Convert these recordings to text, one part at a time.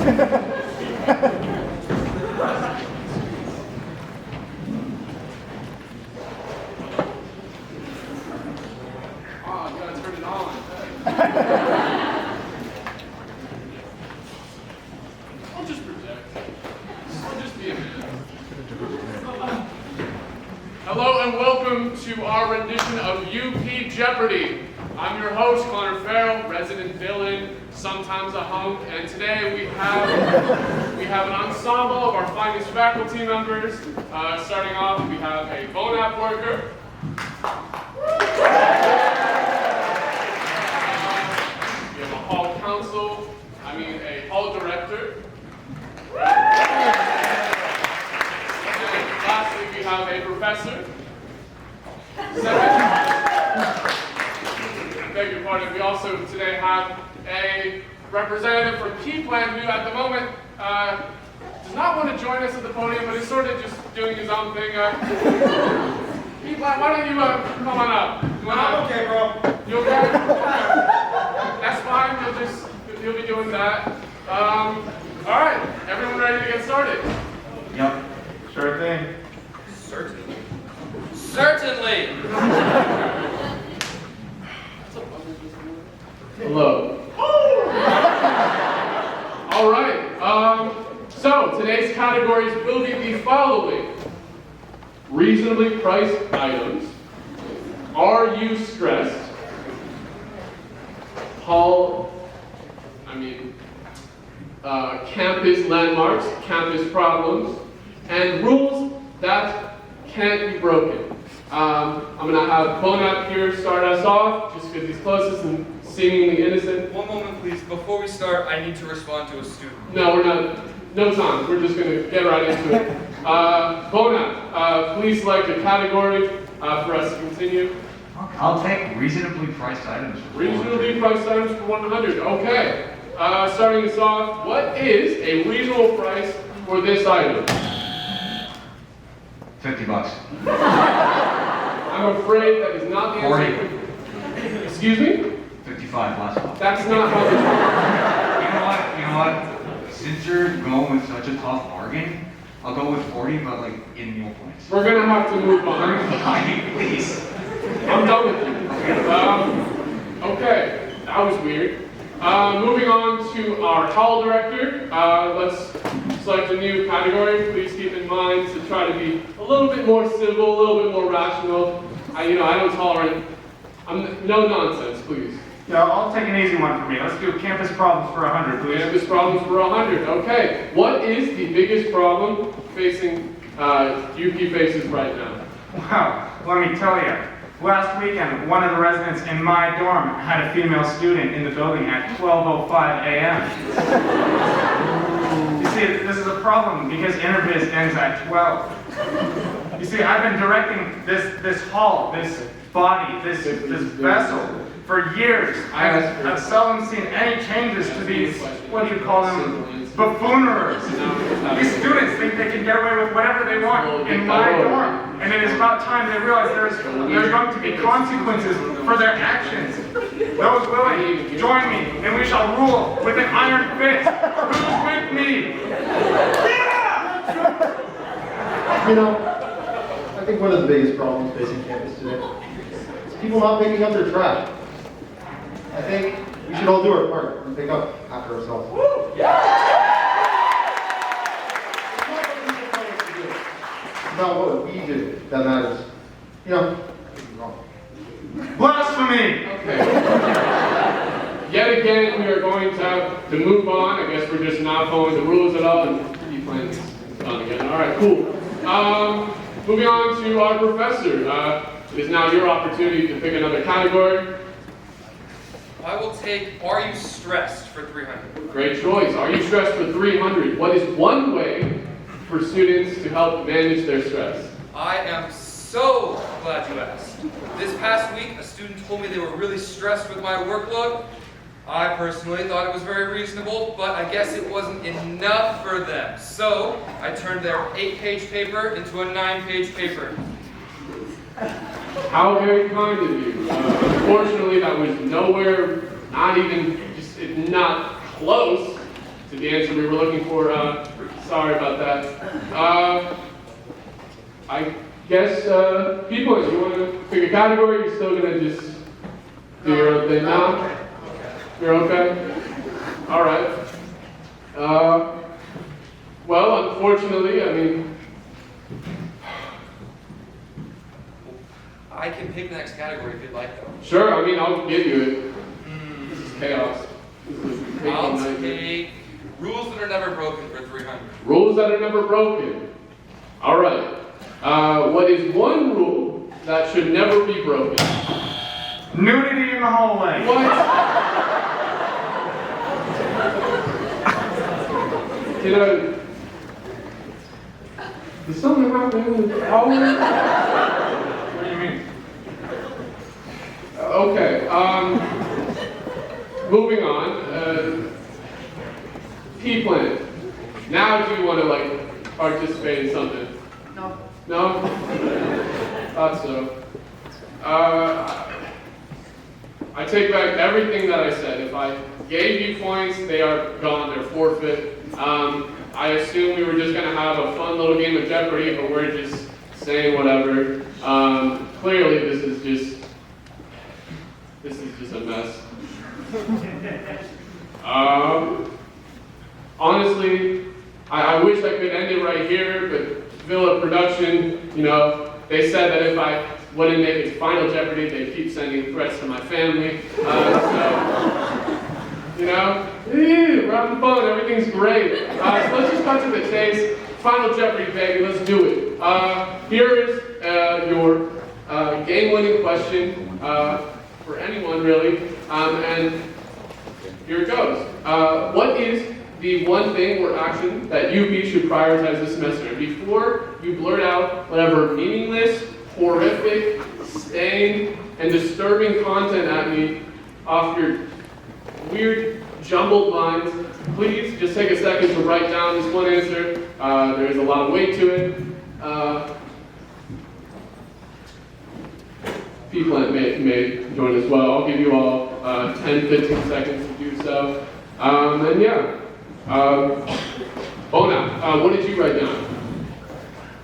Oh, you gotta turn it on. I'll just project. I'll just be a man. Hello and welcome to our rendition of UP Jeopardy! I'm your host, Connor Farrell, resident villain, sometimes a hunk, and today we have an ensemble of our finest faculty members. Starting off, we have a phone app worker. We have a hall council, a hall director. And lastly, we have a professor. I beg your pardon, we also today have a representative from Key Plan who at the moment does not want to join us at the podium, but is sort of just doing his own thing. Key Plan, why don't you come on up? I'm okay, bro. You okay? That's fine, you'll be doing that. All right, everyone ready to get started? Yep. Sure thing. Certainly. Certainly! Hello. All right, so today's categories will be the following. Reasonably priced items. Are you stressed? Campus landmarks, campus problems, and rules that can't be broken. I'm going to have Bonap here start us off, just because he's closest and seemingly innocent. One moment, please. Before we start, I need to respond to a student. No, we're not. No time. We're just going to get right into it. Bonap, please select a category for us to continue. I'll take reasonably priced items. Reasonably priced items for 100. Okay. Starting us off, what is a reasonable price for this item? $50. I'm afraid that is not the answer. Excuse me? 55 last one. That's not how the You know what? Since you're going with such a tough bargain, I'll go with 40, but like in meal points. We're gonna have to move on. 35, please. I'm done with you. Okay, that was weird. Moving on to our hall director. Let's select a new category. Please keep in mind to try to be a little bit more civil, a little bit more rational. I don't tolerate. No nonsense, please. Yeah, I'll take an easy one for me. Let's do campus problems for 100, please. Campus problems for 100. Okay. What is the biggest problem facing UP faces right now? Wow, let me tell you. Last weekend, one of the residents in my dorm had a female student in the building at 12:05 a.m. You see, this is a problem because interviz ends at 12. You see, I've been directing this hall, this body, this vessel for years. I've seldom seen any changes to these, what do you call them, buffoonerers. These students think they can get away with whatever they want in my dorm. And it is about time they realize there's going to be consequences for their actions. Those willing, join me, and we shall rule with an iron fist. Who's with me? I think one of the biggest problems facing campus today is people not picking up their trash. I think we should all do our part and pick up after ourselves. It's not what we do that matters. Wrong. Blasphemy! Okay. Yet again, we are going to have to move on. I guess we're just not following the rules at all, and Key Plan is done again. All right, cool. Moving on to our professor. It is now your opportunity to pick another category. I will take Are You Stressed for 300. Great choice. Are you stressed for 300? What is one way for students to help manage their stress? I am so glad you asked. This past week, a student told me they were really stressed with my workload. I personally thought it was very reasonable, but I guess it wasn't enough for them. So I turned their 8-page paper into a 9-page paper. How very kind of you. Unfortunately, that was nowhere, not close to to the answer we were looking for. Sorry about that. I guess, people, you want to pick a category? You're still going to just do your own thing now? You're okay? All right. Well, unfortunately, I mean, I can pick the next category if you'd like, though. sure, I mean, I'll give you it. This is chaos. This is a painful I'll nightmare. take rules that are never broken for 300. Rules that are never broken. All right. What is one rule that should never be broken? Nudity in the hallway. What? Did something happen in the hallway? What do you mean? Okay. Moving on. P-Plan. Now do you want to like participate in something? No. No? Thought so. I take back everything that I said. If I gave you points, they are gone, they're forfeit. I assume we were just gonna have a fun little game of Jeopardy, but we're just saying whatever. Clearly this is just a mess. Honestly, I wish I could end it right here, but Villa Production, you know, they said that if I wouldn't make it to Final Jeopardy, they'd keep sending threats to my family. You know, we're having fun, everything's great. So let's just cut to the chase. Final Jeopardy, baby, let's do it. Here is your game-winning question for anyone, really. And here it goes. What is the one thing or action that UP should prioritize this semester? Before you blurt out whatever meaningless, horrific, stained, and disturbing content at me off your weird, jumbled lines, please just take a second to write down this one answer. There is a lot of weight to it. P-Plant may join as well. I'll give you all 10, 15 seconds to do so. And yeah. Bona, what did you write down?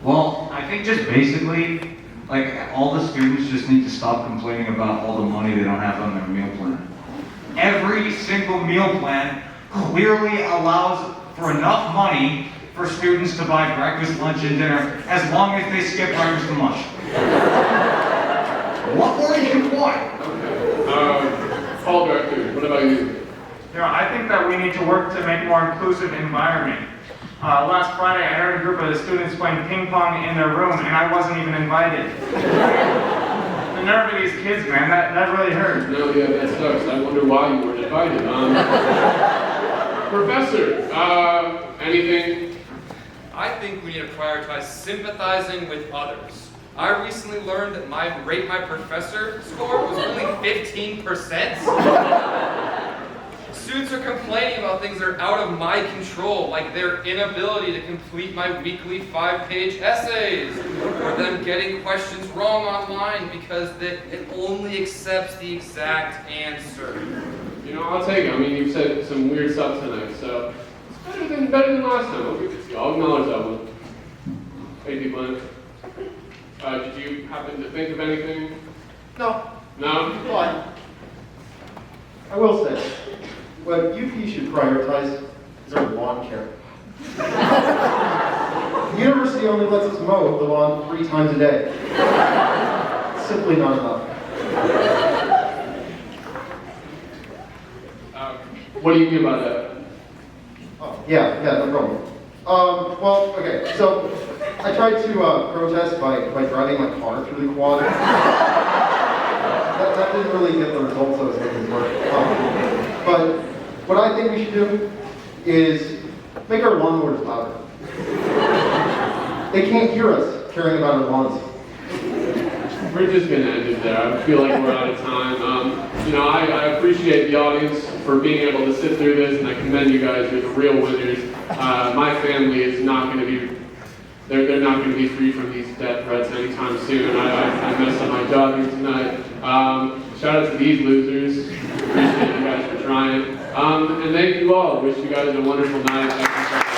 Well, I think just basically, like, all the students just need to stop complaining about all the money they don't have on their meal plan. Every single meal plan clearly allows for enough money for students to buy breakfast, lunch, and dinner as long as they skip breakfast and lunch. What more do you want? Okay. Hall director, what about you? You know, I think that we need to work to make more inclusive environment. Last Friday, I heard a group of the students playing ping pong in their room, and I wasn't even invited. The nerve of these kids, man, that really hurt. No, yeah, that sucks. I wonder why you weren't invited. Professor, anything? I think we need to prioritize sympathizing with others. I recently learned that my Rate My Professor score was only 15%. Students are complaining about things that are out of my control, like their inability to complete my weekly 5-page essays, or them getting questions wrong online because it only accepts the exact answer. You know, I'll take it. I mean, you've said some weird stuff tonight, so it's better than last time. I'll give it to you. I'll acknowledge that one. Hey, P-Plan. Did you happen to think of anything? No. No? But I will say, what UP should prioritize is our lawn care. The university only lets us mow the lawn 3 times a day. It's simply not enough. What do you mean by that? Oh, yeah, no problem. Well, okay, so I tried to protest by driving my car through the quad. That didn't really get the results I was looking for. But what I think we should do is make our lawnmowers louder. They can't hear us caring about our lawns. We're just going to end it there. I feel like we're out of time. You know, I appreciate the audience for being able to sit through this, and I commend you guys. You're the real winners. My family is not going to be, they're not going to be free from these death threats anytime soon. I messed up my job here tonight. Shout out to these losers. Appreciate you guys for trying. And thank you all. Wish you guys a wonderful night.